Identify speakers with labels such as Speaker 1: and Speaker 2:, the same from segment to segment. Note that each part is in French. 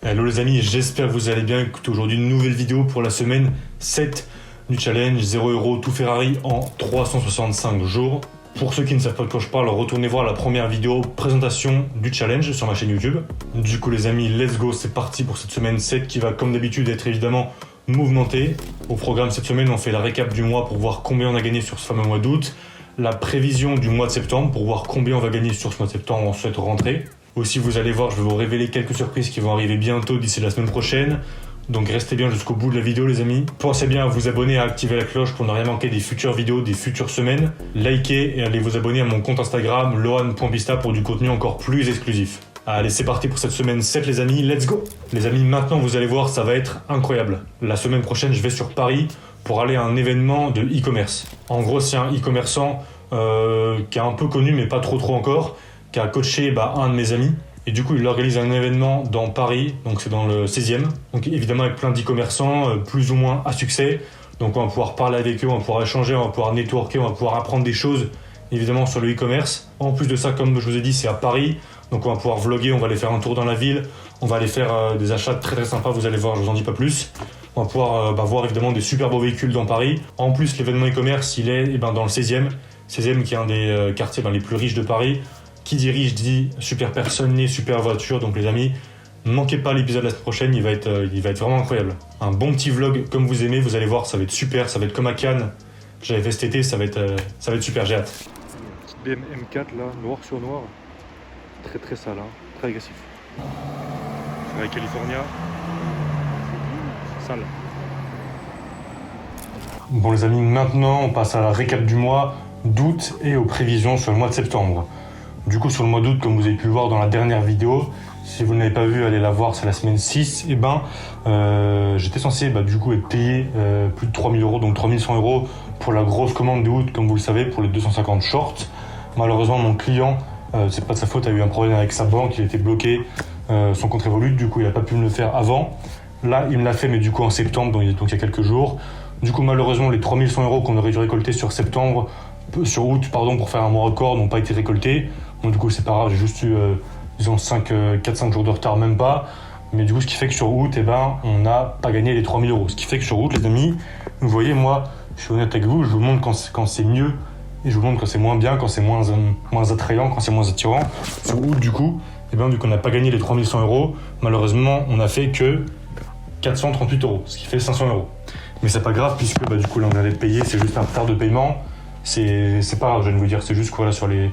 Speaker 1: Hello les amis, j'espère que vous allez bien. Écoutez, aujourd'hui une nouvelle vidéo pour la semaine 7 du challenge 0€ tout Ferrari en 365 jours. Pour ceux qui ne savent pas de quoi je parle, retournez voir la première vidéo présentation du challenge sur ma chaîne YouTube. Du coup les amis, let's go, c'est parti pour cette semaine 7 qui va comme d'habitude être évidemment mouvementée. Au programme cette semaine, on fait la récap du mois pour voir combien on a gagné sur ce fameux mois d'août. La prévision du mois de septembre pour voir combien on va gagner sur ce mois de septembre en cette rentrée. Aussi, vous allez voir, je vais vous révéler quelques surprises qui vont arriver bientôt d'ici la semaine prochaine. Donc restez bien jusqu'au bout de la vidéo les amis. Pensez bien à vous abonner, à activer la cloche pour ne rien manquer des futures vidéos, des futures semaines. Likez et allez vous abonner à mon compte Instagram, lohan.pista pour du contenu encore plus exclusif. Allez, c'est parti pour cette semaine 7 les amis, let's go! Les amis, maintenant vous allez voir, ça va être incroyable. La semaine prochaine, je vais sur Paris pour aller à un événement de e-commerce. En gros, c'est un e-commerçant qui est un peu connu, mais pas trop encore, qui a coaché un de mes amis. Et du coup, il organise un événement dans Paris, donc c'est dans le 16e. Donc évidemment avec plein d'e-commerçants, plus ou moins à succès. Donc on va pouvoir parler avec eux, on va pouvoir échanger, on va pouvoir networker, on va pouvoir apprendre des choses, évidemment sur le e-commerce. En plus de ça, comme je vous ai dit, c'est à Paris. Donc on va pouvoir vlogger, on va aller faire un tour dans la ville. On va aller faire des achats très sympas, vous allez voir, je vous en dis pas plus. On va pouvoir voir évidemment des super beaux véhicules dans Paris. En plus, l'événement e-commerce, il est dans le 16e. 16e qui est un des quartiers les plus riches de Paris. Qui dit riche dit super personne née, super voiture. Donc les amis, ne manquez pas l'épisode de la semaine prochaine, il va être vraiment incroyable. Un bon petit vlog comme vous aimez, vous allez voir, ça va être super, ça va être comme à Cannes. J'avais fait cet été, ça va être super, j'ai hâte. Petite BM M4 là, noir sur noir. Très sale, hein, très agressif. C'est la California. Sale. Bon les amis, maintenant on passe à la récap du mois d'août et aux prévisions sur le mois de septembre. Du coup sur le mois d'août, comme vous avez pu le voir dans la dernière vidéo, si vous ne l'avez pas vu, allez la voir, c'est la semaine 6, j'étais censé du coup être payé plus de 3000 €, donc 3100 € pour la grosse commande d'août, comme vous le savez, pour les 250 shorts. Malheureusement mon client, c'est pas de sa faute, a eu un problème avec sa banque, il était bloqué, son compte Revolut, du coup il n'a pas pu me le faire avant. Là il me l'a fait, mais du coup en septembre, donc il y a quelques jours. Du coup malheureusement les 3100 € qu'on aurait dû récolter sur août, pour faire un mois record, n'ont pas été récoltés. Donc du coup c'est pas grave, j'ai juste eu 4-5 jours de retard, même pas. Mais du coup ce qui fait que sur août, on n'a pas gagné les 3000 €. Ce qui fait que sur août les amis, vous voyez, moi je suis honnête avec vous, je vous montre quand c'est mieux et je vous montre quand c'est moins bien, quand c'est moins attrayant, quand c'est moins attirant. Sur août du coup, on n'a pas gagné les 3100 €. Malheureusement on n'a fait que 438 €, ce qui fait 500 €. Mais c'est pas grave puisque du coup là on allait payer, c'est juste un retard de paiement. C'est pas grave, je viens de vous dire, c'est juste que voilà, sur les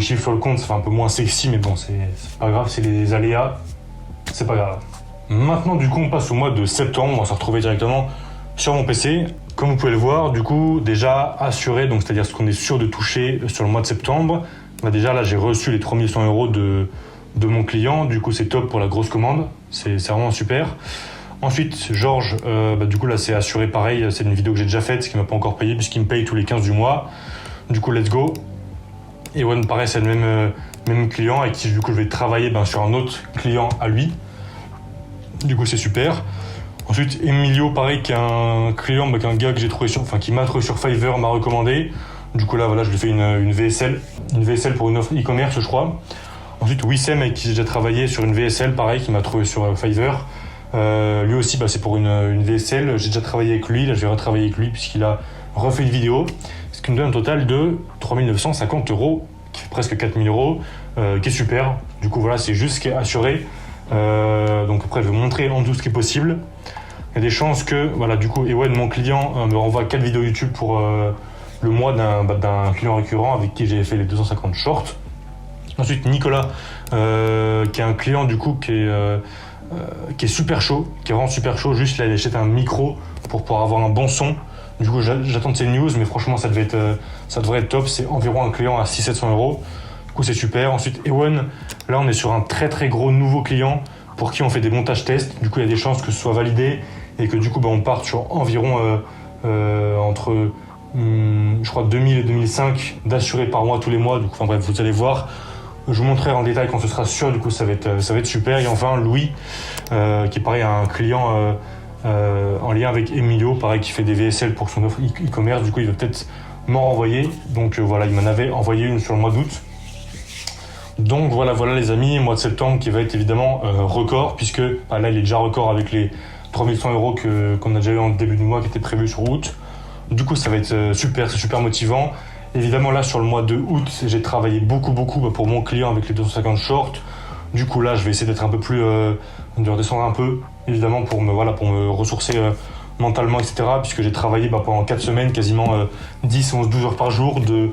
Speaker 1: chiffres sur le compte, ça fait un peu moins sexy, mais bon, c'est pas grave, c'est les aléas, c'est pas grave. Maintenant, du coup, on passe au mois de septembre, on va se retrouver directement sur mon PC. Comme vous pouvez le voir, du coup, déjà assuré, donc c'est-à-dire ce qu'on est sûr de toucher sur le mois de septembre. Déjà, là, j'ai reçu les 3100 € de mon client, du coup, c'est top pour la grosse commande, c'est vraiment super. Ensuite, Georges, du coup là c'est assuré pareil, c'est une vidéo que j'ai déjà faite, ce qui m'a pas encore payé puisqu'il me paye tous les 15 du mois. Du coup, let's go. Et One, pareil, c'est le même client avec qui du coup je vais travailler sur un autre client à lui. Du coup, c'est super. Ensuite, Emilio, pareil, qui est un client, qu'un gars que j'ai trouvé qui m'a trouvé sur Fiverr, m'a recommandé. Du coup là, voilà, je lui fais une VSL pour une offre e-commerce, je crois. Ensuite, Wissem, avec qui j'ai déjà travaillé sur une VSL, pareil, qui m'a trouvé sur Fiverr. Lui aussi, c'est pour une VSL. J'ai déjà travaillé avec lui, là je vais retravailler avec lui puisqu'il a refait une vidéo. Ce qui me donne un total de 3950 €, qui fait presque 4000 €, qui est super. Du coup voilà, c'est juste ce qui est assuré. Donc après je vais montrer en dessous ce qui est possible. Il y a des chances que, voilà, du coup, Ewen, mon client, me renvoie 4 vidéos YouTube pour le mois d'un client récurrent avec qui j'ai fait les 250 shorts. Ensuite Nicolas, qui est un client du coup qui est super chaud, qui est vraiment super chaud. Juste là, il achète un micro pour pouvoir avoir un bon son. Du coup, j'attends de ces news, mais franchement, ça devrait être top. C'est environ un client à 600-700 €. Du coup, c'est super. Ensuite, Ewan, là, on est sur un très gros nouveau client pour qui on fait des montages tests. Du coup, il y a des chances que ce soit validé et que du coup, on parte sur environ entre, je crois, 2000 et 2005 d'assurés par mois tous les mois. Donc, bref, vous allez voir. Je vous montrerai en détail quand ce sera sûr, du coup ça va être super. Et enfin Louis, qui est pareil un client en lien avec Emilio, pareil qui fait des VSL pour son offre e-commerce, du coup il va peut-être m'en renvoyer. Donc voilà, il m'en avait envoyé une sur le mois d'août. Donc voilà les amis, mois de septembre qui va être évidemment record, puisque là il est déjà record avec les 3100 € qu'on a déjà eu en début du mois qui était prévu sur août. Du coup ça va être super, c'est super motivant. Évidemment là sur le mois de août j'ai travaillé beaucoup pour mon client avec les 250 shorts. Du coup là je vais essayer d'être un peu plus, de redescendre un peu évidemment pour me ressourcer mentalement etc. Puisque j'ai travaillé pendant 4 semaines quasiment 10, 11, 12 heures par jour de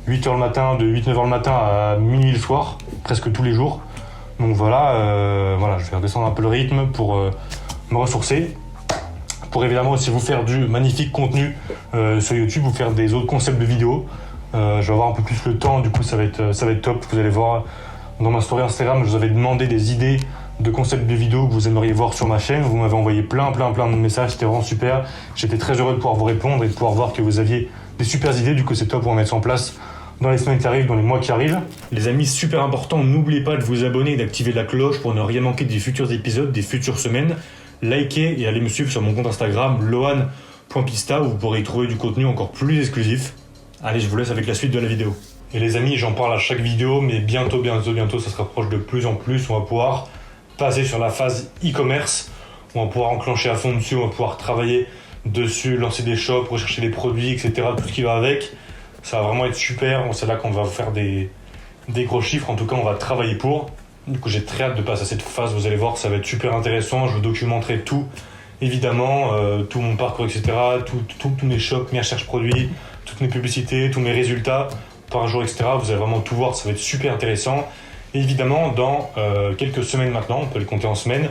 Speaker 1: 8h le matin, de 8-9 h le matin à minuit le soir, presque tous les jours. Donc voilà, je vais redescendre un peu le rythme pour me ressourcer. Pour évidemment aussi vous faire du magnifique contenu sur YouTube, vous faire des autres concepts de vidéos. Je vais avoir un peu plus le temps, du coup ça va être top. Vous allez voir dans ma story Instagram, je vous avais demandé des idées de concepts de vidéos que vous aimeriez voir sur ma chaîne. Vous m'avez envoyé plein de messages, c'était vraiment super. J'étais très heureux de pouvoir vous répondre et de pouvoir voir que vous aviez des super idées. Du coup c'est top, on va mettre ça en place dans les semaines qui arrivent, dans les mois qui arrivent. Les amis, super important, n'oubliez pas de vous abonner et d'activer la cloche pour ne rien manquer des futurs épisodes, des futures semaines. Likez et allez me suivre sur mon compte Instagram, lohan.pista, où vous pourrez y trouver du contenu encore plus exclusif. Allez, je vous laisse avec la suite de la vidéo. Et les amis, j'en parle à chaque vidéo, mais bientôt, ça se rapproche de plus en plus. On va pouvoir passer sur la phase e-commerce. On va pouvoir enclencher à fond dessus, on va pouvoir travailler dessus, lancer des shops, rechercher des produits, etc. Tout ce qui va avec. Ça va vraiment être super. C'est là qu'on va faire des gros chiffres. En tout cas, on va travailler pour. Du coup, j'ai très hâte de passer à cette phase. Vous allez voir, ça va être super intéressant. Je vous documenterai tout, évidemment, tout mon parcours, etc. Tous mes shops, mes recherches produits, toutes mes publicités, tous mes résultats par jour, etc. Vous allez vraiment tout voir. Ça va être super intéressant. Et évidemment, dans quelques semaines maintenant, on peut les compter en semaines,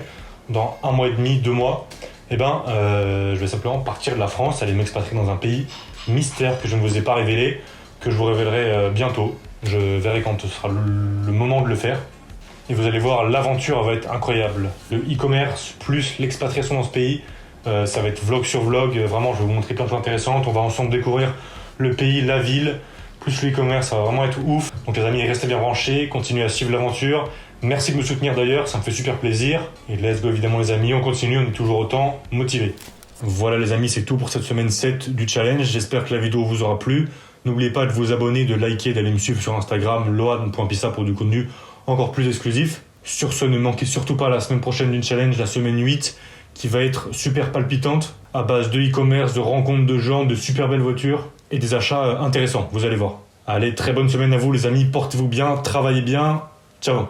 Speaker 1: dans 1 mois et demi, 2 mois, je vais simplement partir de la France, aller m'expatrier dans un pays mystère que je ne vous ai pas révélé, que je vous révélerai bientôt. Je verrai quand ce sera le moment de le faire. Et vous allez voir, l'aventure va être incroyable. Le e-commerce plus l'expatriation dans ce pays, ça va être vlog sur vlog. Vraiment, je vais vous montrer plein de choses intéressantes. On va ensemble découvrir le pays, la ville, plus le e-commerce, ça va vraiment être ouf. Donc les amis, restez bien branchés, continuez à suivre l'aventure. Merci de me soutenir d'ailleurs, ça me fait super plaisir. Et let's go évidemment les amis, on continue, on est toujours autant motivés. Voilà les amis, c'est tout pour cette semaine 7 du challenge. J'espère que la vidéo vous aura plu. N'oubliez pas de vous abonner, de liker, d'aller me suivre sur Instagram, lohan.pissa pour du contenu encore plus exclusif. Sur ce, ne manquez surtout pas la semaine prochaine d'une challenge, la semaine 8, qui va être super palpitante, à base de e-commerce, de rencontres de gens, de super belles voitures et des achats intéressants, vous allez voir. Allez, très bonne semaine à vous les amis, portez-vous bien, travaillez bien, ciao.